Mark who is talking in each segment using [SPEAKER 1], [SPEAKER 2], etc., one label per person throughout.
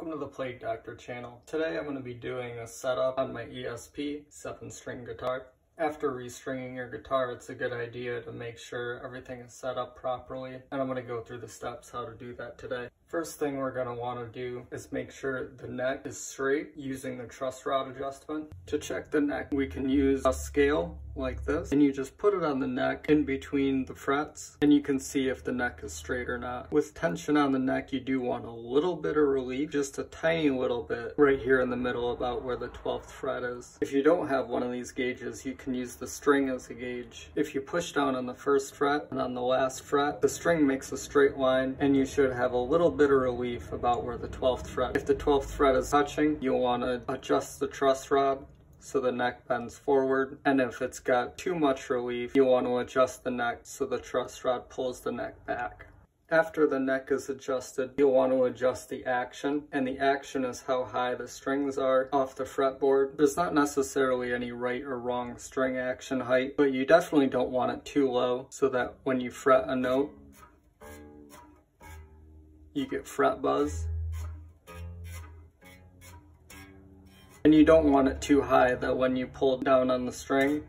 [SPEAKER 1] Welcome to the Plate Doctor channel. Today I'm going to be doing a setup on my ESP 7-string guitar. After restringing your guitar, it's a good idea to make sure everything is set up properly, and I'm going to go through the steps how to do that today. First thing we're going to want to do is make sure the neck is straight using the truss rod adjustment. To check the neck, we can use a scale like this, and you just put it on the neck in between the frets, and you can see if the neck is straight or not. With tension on the neck, you do want a little bit of relief, just a tiny little bit, right here in the middle about where the 12th fret is. If you don't have one of these gauges, you can use the string as a gauge. If you push down on the first fret and on the last fret, the string makes a straight line, and you should have a little bit of relief about where the 12th fret. If the 12th fret is touching, you'll want to adjust the truss rod so the neck bends forward, and if it's got too much relief, you want to adjust the neck so the truss rod pulls the neck back. After the neck is adjusted, you'll want to adjust the action, and the action is how high the strings are off the fretboard. There's not necessarily any right or wrong string action height, but you definitely don't want it too low so that when you fret a note, you get fret buzz. And you don't want it too high that when you pull down on the string,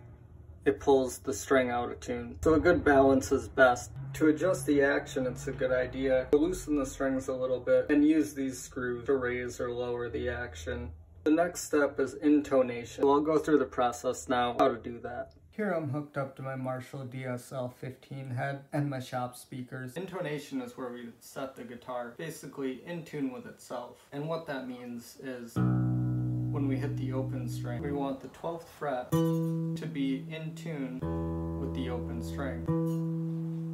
[SPEAKER 1] it pulls the string out of tune. So a good balance is best. To adjust the action, it's a good idea to loosen the strings a little bit and use these screws to raise or lower the action. The next step is intonation. So I'll go through the process now, how to do that. Here I'm hooked up to my Marshall DSL-15 head and my shop speakers. Intonation is where we set the guitar basically in tune with itself. And what that means is when we hit the open string, we want the 12th fret to be in tune with the open string.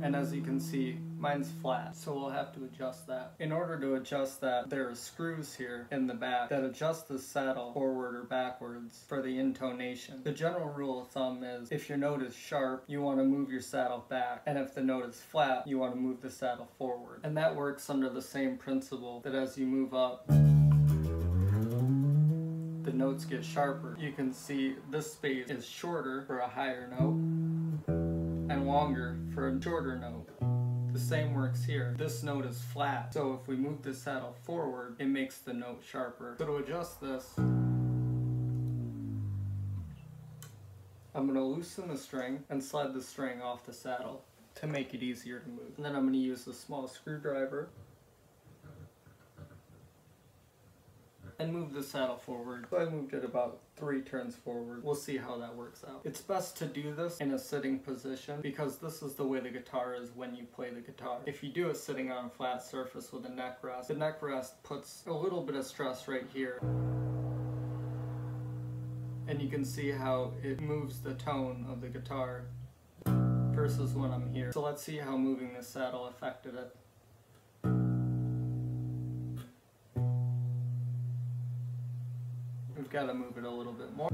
[SPEAKER 1] And as you can see, mine's flat, so we'll have to adjust that. In order to adjust that, there are screws here in the back that adjust the saddle forward or backwards for the intonation. The general rule of thumb is if your note is sharp, you want to move your saddle back, and if the note is flat, you want to move the saddle forward. And that works under the same principle that as you move up, the notes get sharper. You can see this space is shorter for a higher note and longer for a shorter note. The same works here. This note is flat, so if we move the saddle forward, it makes the note sharper. So to adjust this, I'm going to loosen the string and slide the string off the saddle to make it easier to move. And then I'm going to use a small screwdriver and move the saddle forward. So I moved it about 3 turns forward. We'll see how that works out. It's best to do this in a sitting position because this is the way the guitar is when you play the guitar. If you do it sitting on a flat surface with a neck rest, the neck rest puts a little bit of stress right here. And you can see how it moves the tone of the guitar versus when I'm here. So let's see how moving the saddle affected it. We've got to move it a little bit more.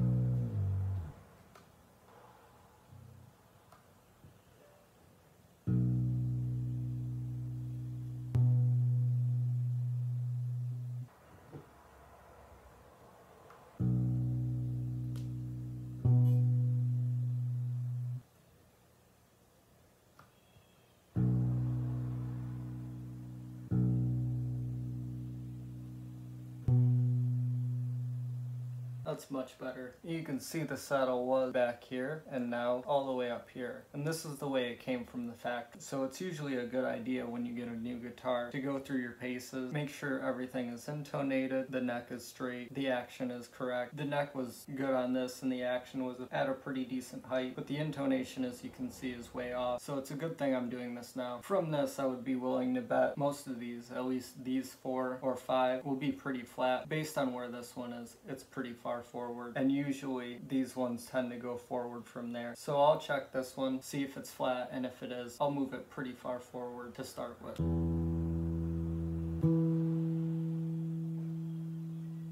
[SPEAKER 1] That's much better. You can see the saddle was back here and now all the way up here. And this is the way it came from the factory. So it's usually a good idea when you get a new guitar to go through your paces, make sure everything is intonated, the neck is straight, the action is correct. The neck was good on this and the action was at a pretty decent height, but the intonation, as you can see, is way off. So it's a good thing I'm doing this now. From this, I would be willing to bet most of these, at least these 4 or 5, will be pretty flat. Based on where this one is, it's pretty far forward, and usually these ones tend to go forward from there. So I'll check this one, see if it's flat, and if it is, I'll move it pretty far forward to start with.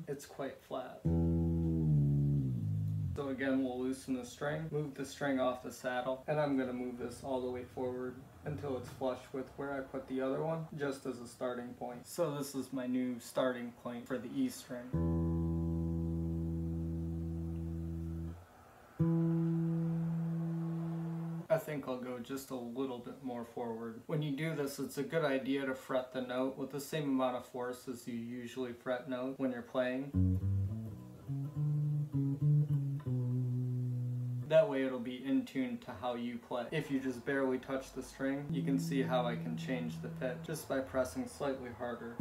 [SPEAKER 1] It's quite flat. So again, we'll loosen the string, move the string off the saddle, and I'm going to move this all the way forward until it's flush with where I put the other one, just as a starting point. So this is my new starting point for the E string. I think I'll go just a little bit more forward. When you do this, it's a good idea to fret the note with the same amount of force as you usually fret note when you're playing. That way it'll be in tune to how you play. If you just barely touch the string, you can see how I can change the pitch just by pressing slightly harder.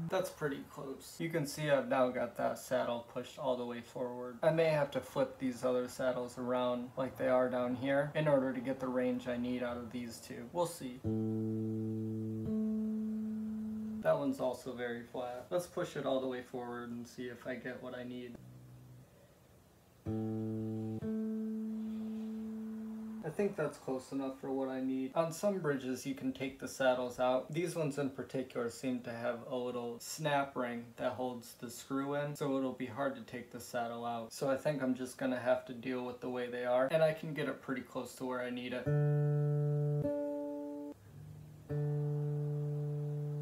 [SPEAKER 1] That's pretty close. You can see I've now got that saddle pushed all the way forward. I may have to flip these other saddles around like they are down here in order to get the range I need out of these two. We'll see. That one's also very flat. Let's push it all the way forward and see if I get what I need. I think that's close enough for what I need. On some bridges you can take the saddles out. These ones in particular seem to have a little snap ring that holds the screw in, so it'll be hard to take the saddle out. So I think I'm just gonna have to deal with the way they are, and I can get it pretty close to where I need it.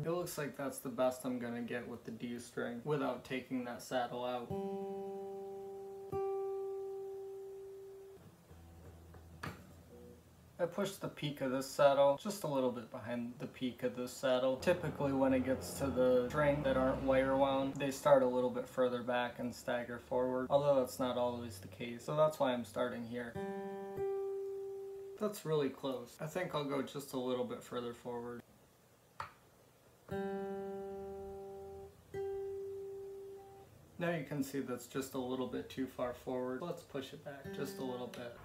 [SPEAKER 1] It looks like that's the best I'm gonna get with the D string without taking that saddle out. I push the peak of this saddle just a little bit behind the peak of this saddle. Typically when it gets to the string that aren't wire wound, they start a little bit further back and stagger forward, although that's not always the case, so that's why I'm starting here. That's really close. I think I'll go just a little bit further forward. Now you can see that's just a little bit too far forward. Let's push it back just a little bit.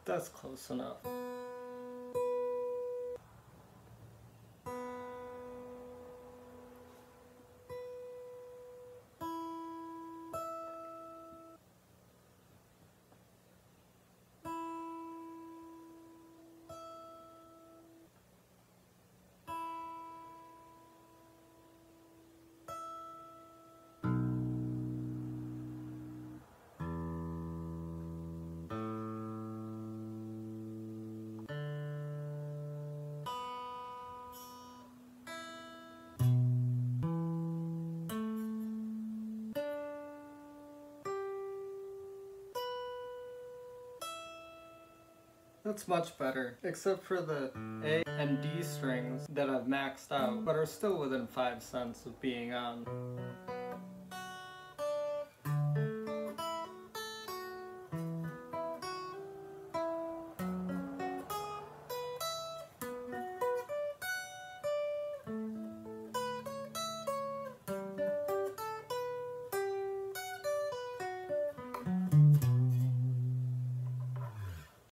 [SPEAKER 1] That's close enough. That's much better, except for the A and D strings that I've maxed out, but are still within 5 cents of being on.